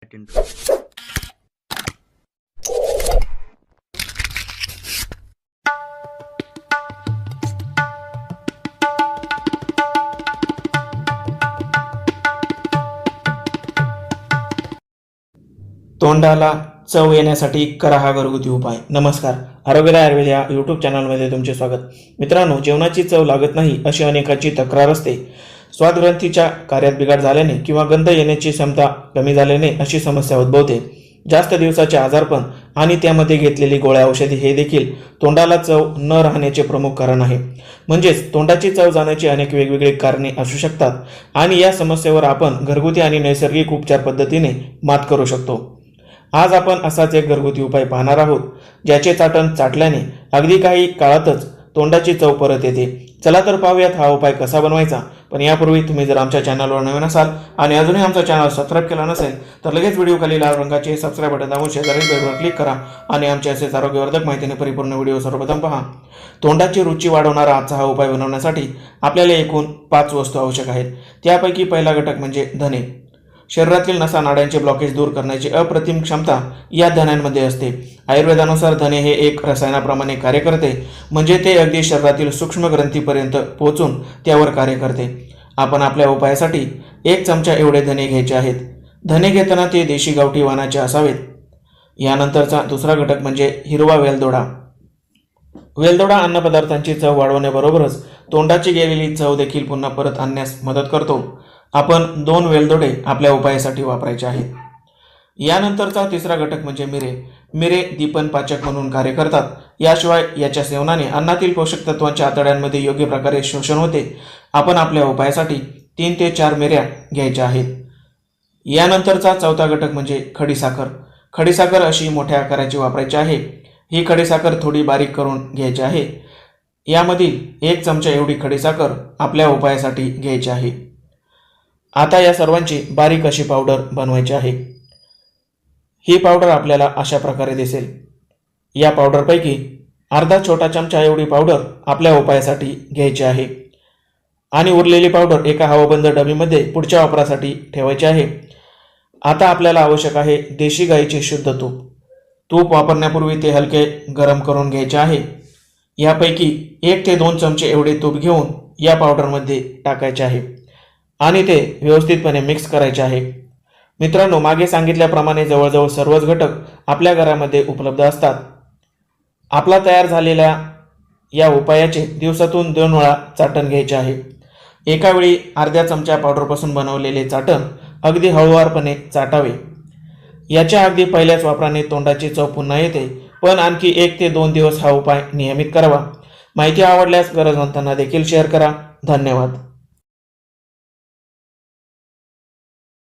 Attend तोंडाला चव येण्यासाठी करा हा घरगुती उपाय. नमस्कार, आरोग्यदाय आयुर्वेद या यूट्यूब चॅनलमध्ये तुमचे स्वागत. मित्रांनो, जेवणाची चव लागत नाही अशी अनेकांची तक्रार असते. स्वादग्रंथीच्या कार्यात बिघाड झाल्याने किंवा गंध येण्याची क्षमता कमी झाल्याने अशी समस्या उद्भवते. जास्त दिवसाचे आजारपण आणि त्यामध्ये घेतलेली गोळ्या औषधी हे देखील तोंडाला चव न राहण्याचे प्रमुख कारण आहे. म्हणजेच तोंडाची चव जाण्याची अनेक वेगवेगळी कारणे असू शकतात आणि या समस्येवर आपण घरगुती आणि नैसर्गिक उपचार पद्धतीने मात करू शकतो. आज आपण असाच एक घरगुती उपाय पाहणार आहोत, ज्याचे चाटण चाटल्याने अगदी काही काळातच तोंडाची चव परत येते. चला तर पाहूयात हा उपाय कसा बनवायचा. पण यापूर्वी तुम्ही जर आमच्या चॅनलवर नवीन असाल आणि अजूनही आमचा चॅनल सबस्क्राईब केला नसेल तर लगेच व्हिडिओ खाली लाल रंगाचे सबस्क्राईब बटन दाबून शेजारील बेलवर क्लिक करा आणि आमचे असेच आरोग्यवर्धक माहितीने परिपूर्ण व्हिडिओ सर्वप्रथम पहा. तोंडाची रुची वाढवणारा आजचा हा उपाय बनवण्यासाठी आपल्याला एकूण 5 वस्तू आवश्यक आहेत. त्यापैकी पहिला घटक म्हणजे धने. शरीरातील नसा नाड्यांचे ब्लॉकेज दूर करण्याची अप्रतिम क्षमता या धन्यांमध्ये असते. आयुर्वेदानुसार धने हे एक रसायनाप्रमाणे कार्य करते, म्हणजे ते अगदी शरीरातील सूक्ष्म ग्रंथीपर्यंत पोहोचून त्यावर कार्य करते. आपण आपल्या उपायासाठी 1 चमचा एवढे धने घ्यायचे आहेत. धने घेताना ते देशी गावठी वाणाचे असावेत. यानंतरचा दुसरा घटक म्हणजे हिरवा वेलदोडा. वेलदोडा अन्नपदार्थांची चव वाढवण्याबरोबरच तोंडाची गेलेली चव देखील पुन्हा परत आणण्यास मदत करतो. आपण 2 वेलदोडे आपल्या उपायासाठी वापरायचे आहेत. यानंतरचा तिसरा घटक म्हणजे मिरे. मिरे दीपनपाचक म्हणून कार्य करतात. याशिवाय याच्या सेवनाने अन्नातील पोषक तत्वांच्या आतड्यांमध्ये योग्य प्रकारे शोषण होते. आपण आपल्या उपायासाठी 3 ते 4 मिऱ्या घ्यायच्या आहेत. यानंतरचा चौथा घटक म्हणजे खडीसाखर. खडीसाखर अशी मोठ्या आकाराची वापरायची आहे. ही खडीसाखर थोडी बारीक करून घ्यायची आहे. यामधील 1 चमचा एवढी खडीसाखर आपल्या उपायासाठी घ्यायची आहे. आता या सर्वांची बारीक अशी पावडर बनवायची आहे. ही पावडर आपल्याला अशा प्रकारे दिसेल. या पावडरपैकी अर्धा छोटा चमचा एवढी पावडर आपल्या उपायासाठी घ्यायची आहे आणि उरलेली पावडर एका हवाबंद डबीमध्ये पुढच्या वापरासाठी ठेवायची आहे. आता आपल्याला आवश्यक आहे देशी गाईचे शुद्ध तूप. तूप वापरण्यापूर्वी ते हलके गरम करून घ्यायचे आहे. यापैकी 1 ते 2 चमचे एवढे तूप घेऊन या पावडरमध्ये टाकायचे आहे आणि ते व्यवस्थितपणे मिक्स करायचे आहे. मित्रांनो, मागे सांगितल्याप्रमाणे जवळजवळ सर्वच घटक आपल्या घरामध्ये उपलब्ध असतात. आपला तयार झालेल्या या उपायाचे दिवसातून 2 वेळा चाटण घ्यायचे आहे. एका वेळी अर्ध्या चमचा पावडरपासून बनवलेले चाटण अगदी हळूवारपणे चाटावे. याच्या अगदी पहिल्याच वापराने तोंडाची चव पुन्हा येते. पण आणखी 1 ते 2 दिवस हा उपाय नियमित करावा. माहिती आवडल्यास गरजवंतांना देखील शेअर करा. धन्यवाद.